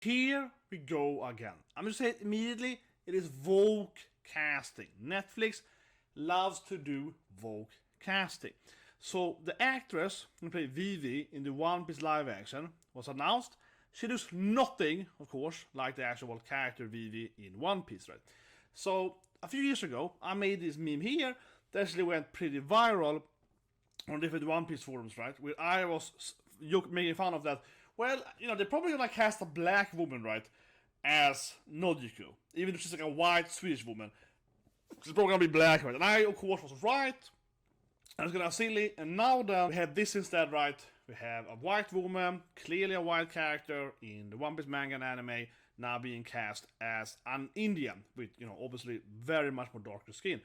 Here we go again. I'm going to say it immediately, it is woke casting. Netflix loves to do woke casting. So the actress who played Vivi in the One Piece live action was announced. She looks nothing, of course, like the actual character Vivi in One Piece, right? So a few years ago, I made this meme here that actually went pretty viral on different One Piece forums, right? Where I was making fun of that. Well, they're probably gonna cast a black woman, right, as Nojiko, even if she's like a white Swedish woman. She's probably gonna be black, right? And I, of course, was right. I was gonna silly, and now that we have this instead, right? We have a white woman, clearly a white character in the One Piece manga and anime, now being cast as an Indian with, obviously very much more darker skin.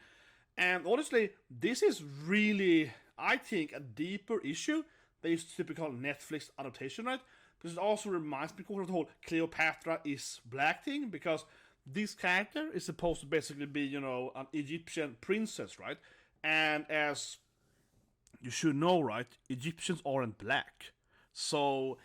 And honestly, this is really, I think, a deeper issue than is typical Netflix adaptation, right? Because it also reminds me of the whole Cleopatra is black thing, because this character is supposed to basically be, an Egyptian princess, right? And as you should know, right, Egyptians aren't black. So,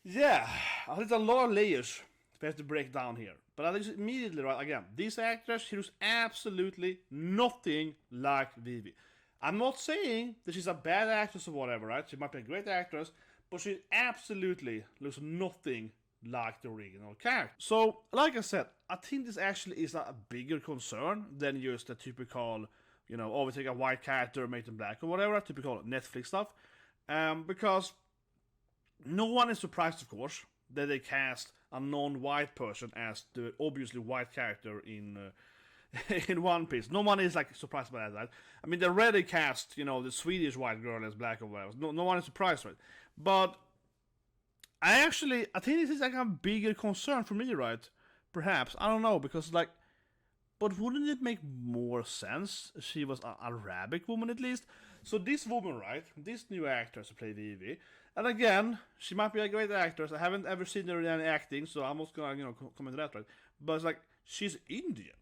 yeah, I think there's a lot of layers we have to break down here. But I think immediately, right, again, this actress, she looks absolutely nothing like Vivi. I'm not saying that she's a bad actress or whatever, right? She might be a great actress, but she absolutely looks nothing like the original character. So, like I said, I think this actually is a bigger concern than just the typical, we take a white character, make them black or whatever, typical Netflix stuff. Because no one is surprised, of course, that they cast a non-white person as the obviously white character in in One Piece. No one is like surprised by that. I mean, they already cast, the Swedish white girl as black or whatever. No one is surprised, right? But I think this is like a bigger concern for me, right? Perhaps, I don't know, because but wouldn't it make more sense if she was an Arabic woman at least? So this woman, right, this new actress who played Vivi, and again, she might be a great actress. I haven't ever seen her in any acting, so I'm not gonna, comment on that, right? But it's she's Indian.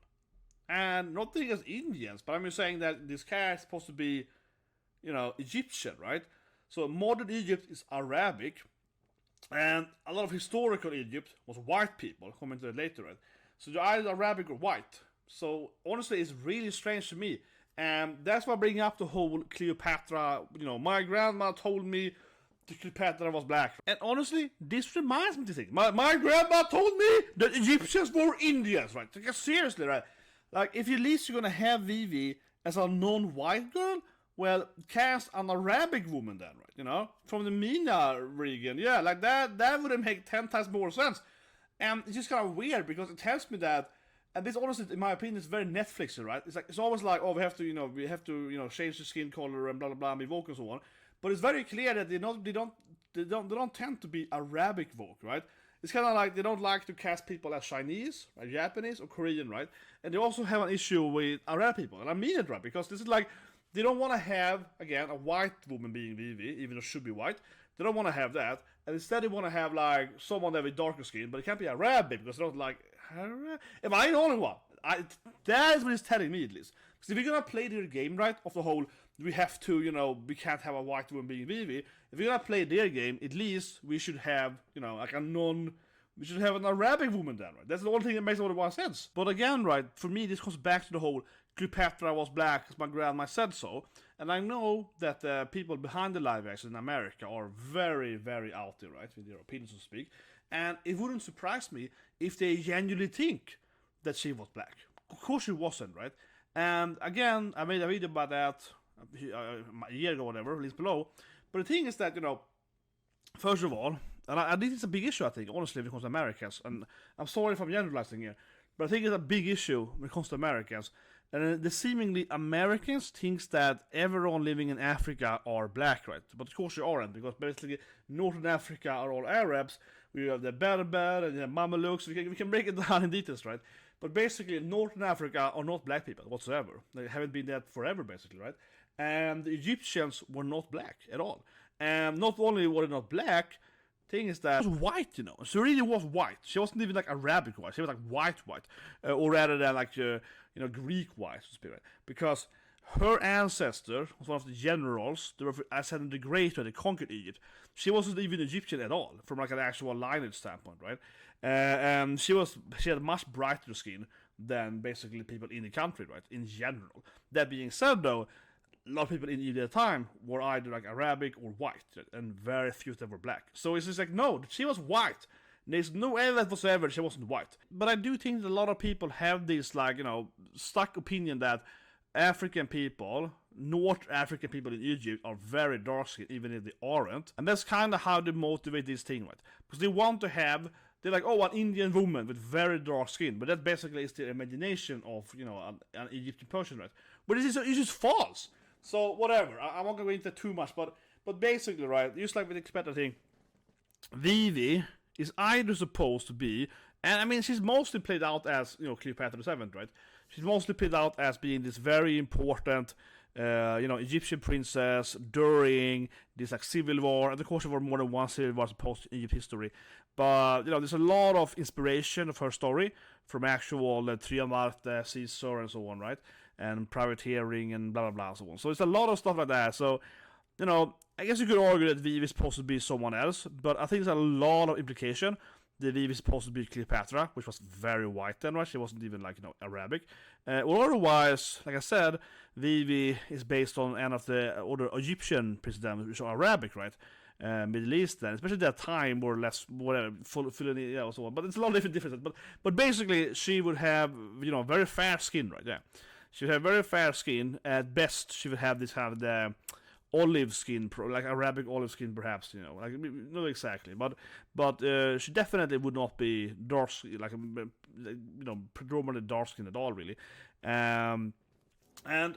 And not thinking as Indians, but I'm just saying that this character is supposed to be, Egyptian, right? So modern Egypt is Arabic, and a lot of historical Egypt was white people. I'll comment on that later, right? So you're either Arabic or white. So honestly, it's really strange to me, and that's why I bring up the whole Cleopatra. My grandma told me the Cleopatra was black, and honestly, this reminds me to think. My grandma told me that Egyptians were Indians, right? Seriously, right? If at least you're gonna have Vivi as a non-white girl, well, cast an Arabic woman then, right? From the MENA region, yeah, that would make 10 times more sense. And it's just kind of weird because it tells me that. And this, honestly, in my opinion, is very Netflixy, right? It's always like, oh, we have to, change the skin color and blah blah blah, and be woke and so on. But it's very clear that they don't tend to be Arabic woke, right? It's kind of like they don't like to cast people as Chinese, right, Japanese, or Korean, right? And they also have an issue with Arab people, and I mean it, right? Because this is they don't want to have, again, a white woman being Vivi, even though she should be white. They don't want to have that, and instead they want to have someone that with darker skin, but it can't be Arabic because they don't like Arab. Am I the only one? That is what it's telling me, at least. Because if you're gonna play their game, right, of the whole, we have to, we can't have a white woman being Vivi. If you're gonna play their game, at least we should have, we should have an Arabic woman then, right? That's the only thing that makes a lot of sense. But again, right, for me, this comes back to the whole Cleopatra was black because my grandma said so. And I know that the people behind the live action in America are very, very out there, right, with their opinions, so to speak. And it wouldn't surprise me if they genuinely think that she was black. Of course she wasn't, right? And again, I made a video about that a year ago, whatever, links below. But the thing is that, first of all, and this is a big issue, I think, honestly, when it comes to Americans. And I'm sorry if I'm generalizing here, but I think it's a big issue when it comes to Americans. And the seemingly Americans thinks that everyone living in Africa are black, right? But of course they aren't, because basically Northern Africa are all Arabs. We have the Berber and the Mamelukes. We can break it down in details, right? But basically Northern Africa are not black people whatsoever. They haven't been that forever, basically, right? And the Egyptians were not black at all. And not only were they not black, thing is that she was white, She really was white. She wasn't even Arabic white. She was white, or rather than Greek white, so to speak, right? Because her ancestor was one of the generals that were Alexander the Great when they conquered Egypt. She wasn't even Egyptian at all, from like an actual lineage standpoint, right? And she had much brighter skin than basically people in the country, right? In general. That being said, though, a lot of people in Egypt at the time were either like Arabic or white, and very few of them were black. So it's just like, no, she was white. There's no evidence whatsoever she wasn't white. But I do think that a lot of people have this, like, stuck opinion that African people, North African people in Egypt, are very dark skinned, even if they aren't. And that's kind of how they motivate this thing, right? Because they want to have, they're like, an Indian woman with very dark skin. But that basically is the imagination of, an Egyptian person, right? But it's just false. So, whatever. I won't go into too much, but basically, right, just like with the Cleopatra thing, Vivi is either supposed to be, and I mean, she's mostly played out as, Cleopatra the Seventh, right? She's mostly played out as being this very important, Egyptian princess during this, like, civil war. And of course, there were more than one civil war post Egypt history. But, there's a lot of inspiration of her story from actual Triamarte, Caesar, and so on, right? And privateering and blah, blah, blah, and so on. So it's a lot of stuff like that. So, I guess you could argue that Vivi is supposed to be someone else, but I think there's a lot of implication that Vivi is supposed to be Cleopatra, which was very white then, right? She wasn't even, like, Arabic. Or otherwise, like I said, Vivi is based on one of the older Egyptian presidents, which are Arabic, right? Middle Eastern, especially that time, more or less, whatever, full so on. But it's a lot of different differences. But basically, she would have, very fair skin, right? Yeah. She would have very fair skin. At best, she would have this kind of the olive skin, like Arabic olive skin, perhaps. Like, not exactly, but she definitely would not be dark, like, predominantly dark skin at all, really. And I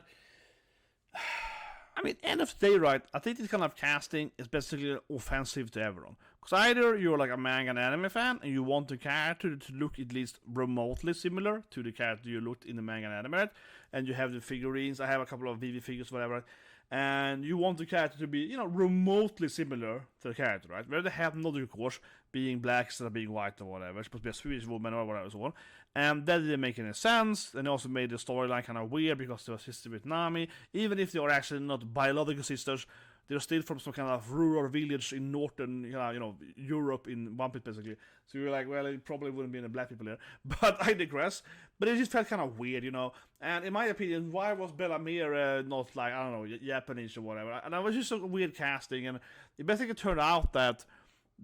mean, end of the day, right? I think this kind of casting is basically offensive to everyone. Because either you're like a manga and anime fan and you want the character to look at least remotely similar to the character you looked in the manga and anime, and you have the figurines. I have a couple of Vivi figures, whatever. And you want the character to be, remotely similar to the character, right? Where they have Nojiko, of course, being black instead of being white or whatever. It's supposed to be a Swedish woman or whatever, so on. And that didn't make any sense. And they also made the storyline kind of weird because they were sisters with Nami. Even if they are actually not biological sisters, they're still from some kind of rural village in northern, Europe, in One Piece, basically. So you're like, well, it probably wouldn't be any black people there. But I digress. But it just felt kind of weird, And in my opinion, why was Bell-mère not, like, I don't know, Japanese or whatever? And it was just a weird casting. And it basically turned out that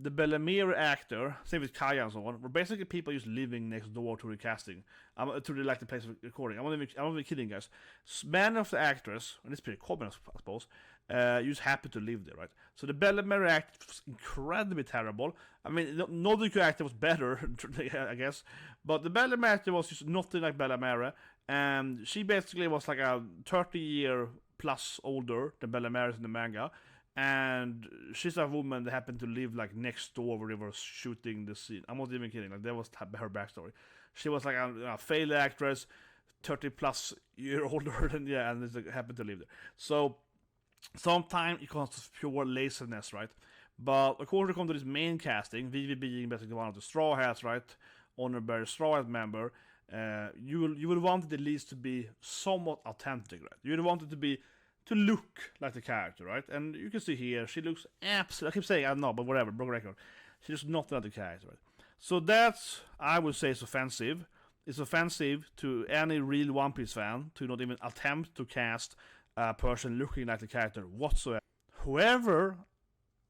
the Bell-mère actor, same with Kaya and so on, were basically people just living next door to the casting, to the place of recording. I'm not even kidding, guys. Many of the actors, and it's pretty common, I suppose, you just happen to live there, right? So the Bell-mère act was incredibly terrible. I mean, Nojiko actor was better, I guess, but the Bell-mère actor was just nothing like Bell-mère, and she basically was like a 30-year plus older than Bell-mère in the manga. And she's a woman that happened to live, like, next door where they were shooting the scene. I'm not even kidding. Like, that was her backstory. She was like a failed actress, 30+ year older than, and happened to live there. So sometimes it comes to pure laziness, right? But according to this main casting, Vivi being basically one of the Straw Hats, right? Honorary Straw Hat member, you would want it at least to be somewhat authentic, right? You would want it to look like the character, right? And you can see here, she looks absolutely, I keep saying, I don't know, but whatever, broken record. She looks not like the character, right? So that's, I would say, is offensive. It's offensive to any real One Piece fan to not even attempt to cast a person looking like the character whatsoever. However,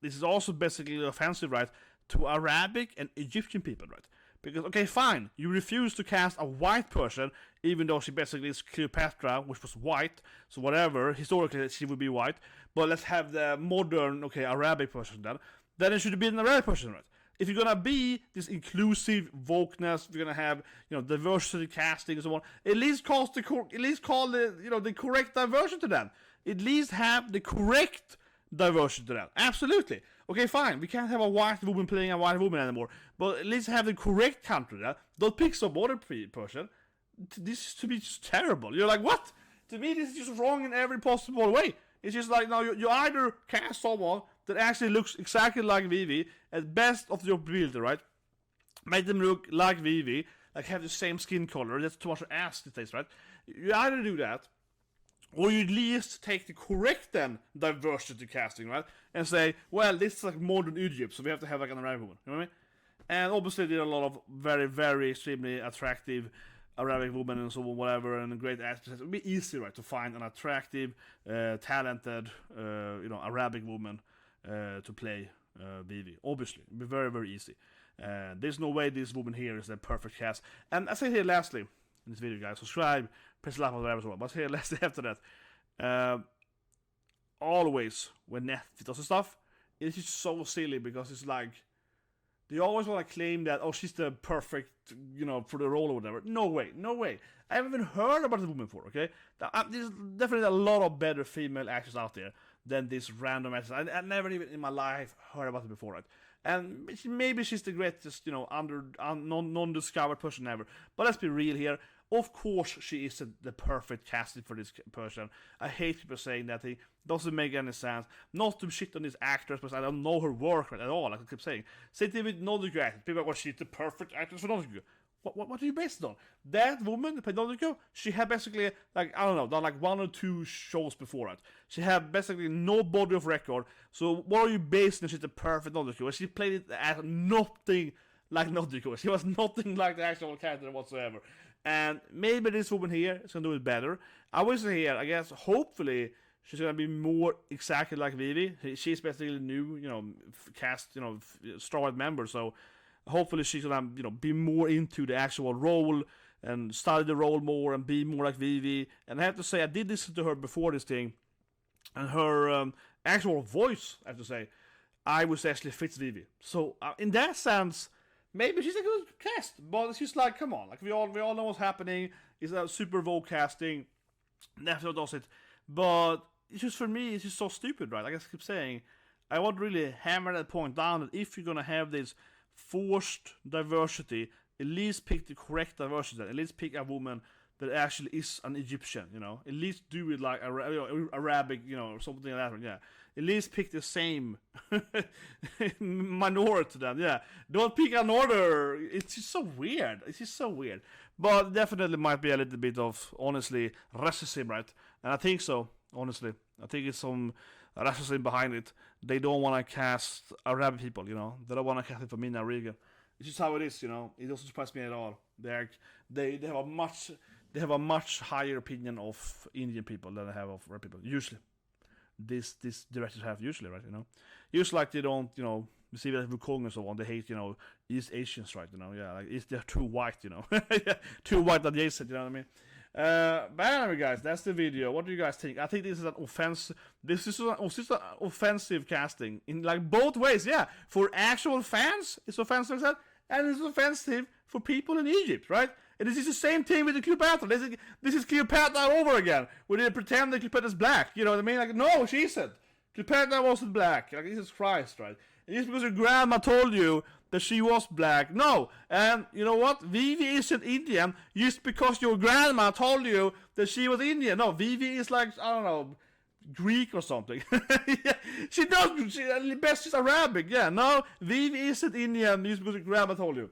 this is also basically offensive, right, to Arabic and Egyptian people, right? Because, okay, fine, you refuse to cast a white person, even though she basically is Cleopatra, which was white, so whatever, historically she would be white, but let's have the modern, Arabic person then. Then it should be an Arabic person, right? If you're gonna be this inclusive wokeness, if you're gonna have, diversity casting and so on, at least call the the correct diversion to them. At least have the correct diversion to them. Absolutely. Okay, fine. We can't have a white woman playing a white woman anymore, but at least have the correct country there. Don't pick some other person. This is to me just terrible. You're like, what? To me, this is just wrong in every possible way. It's just like, now you either cast someone that actually looks exactly like Vivi, at best of your ability, right? Make them look like Vivi, like have the same skin color. That's too much to ask these days, right? You either do that, Or you at least take the correct then diversity casting, right? And say, well, this is like modern Egypt, so we have to have like an Arabic woman. You know what I mean? And obviously there are a lot of very, very extremely attractive Arabic women and so on, whatever, and great actors. It would be easy, right, to find an attractive, talented, Arabic woman to play Vivi. Obviously, it would be very, very easy. There's no way this woman here is the perfect cast. And I say here lastly, in this video, guys, subscribe, press the like on whatever as well. But here lastly after that, always when Netflix does stuff, it's just so silly because it's like, they always want to claim that, oh, she's the perfect, for the role or whatever. No way, no way. I haven't even heard about the woman before, okay? There's definitely a lot of better female actors out there than this random actress. I never even in my life heard about it before, right? And maybe she's the greatest, non-discovered person ever. But let's be real here. Of course she is the perfect casting for this person. I hate people saying that. It doesn't make any sense. Not to shit on this actress, because I don't know her work at all, like I keep saying. Same thing with Nojiko actress. People are like, well, she's the perfect actress for Nojiko. What are you based on? That woman who played Nojiko, she had basically, like, I don't know, done like 1 or 2 shows before it. She had basically no body of record. So what are you basing on she's the perfect Nojiko? She played it as nothing like Nojiko. She was nothing like the actual character whatsoever. And maybe this woman here is going to do it better. I will say here, I guess, hopefully, she's going to be more exactly like Vivi. She's basically new, cast, Star member. So hopefully she's going to, be more into the actual role and study the role more and be more like Vivi. And I have to say, I did listen to her before this thing. And her actual voice, I have to say, I would say actually fits Vivi. So in that sense, maybe she's a good cast, but she's like, come on, like we all know what's happening. It's a super Vogue casting, Netflix does it, but it's just for me, it's just so stupid, right? Like I keep saying, I want to really hammer that point down that if you're gonna have this forced diversity, at least pick the correct diversity. At least pick a woman that actually is an Egyptian, At least do it like Arabic, or something like that. Yeah. At least pick the same minority then, yeah. Don't pick another. It's just so weird. It's just so weird. But definitely might be a little bit of, honestly, racism, right? And I think so, honestly. I think it's some racism behind it. They don't want to cast Arabic people, They don't want to cast it for Mina Regan. It's just how it is, It doesn't surprise me at all. They have a much higher opinion of Indian people than they have of Arab people, usually. This directors have usually, right? Usually like they don't, you see that Wukong and so on. They hate, East Asians, right? Yeah, like they're too white, too white adjacent. You know what I mean? But anyway, guys, that's the video. What do you guys think? I think this is an offense. This is an offensive casting in like both ways. Yeah, for actual fans, it's offensive, and it's offensive for people in Egypt, right? And this is the same thing with the Cleopatra. This is Cleopatra over again. Where they pretend that Cleopatra's black. You know what I mean? Like, no, she isn't. Cleopatra wasn't black. Like, Jesus Christ, right? And just because your grandma told you that she was black. No. And you know what? Vivi isn't Indian just because your grandma told you that she was Indian. No, Vivi is like, I don't know, Greek or something. Yeah, she does. Best she's Arabic. Yeah, no, Vivi isn't Indian just because your grandma told you.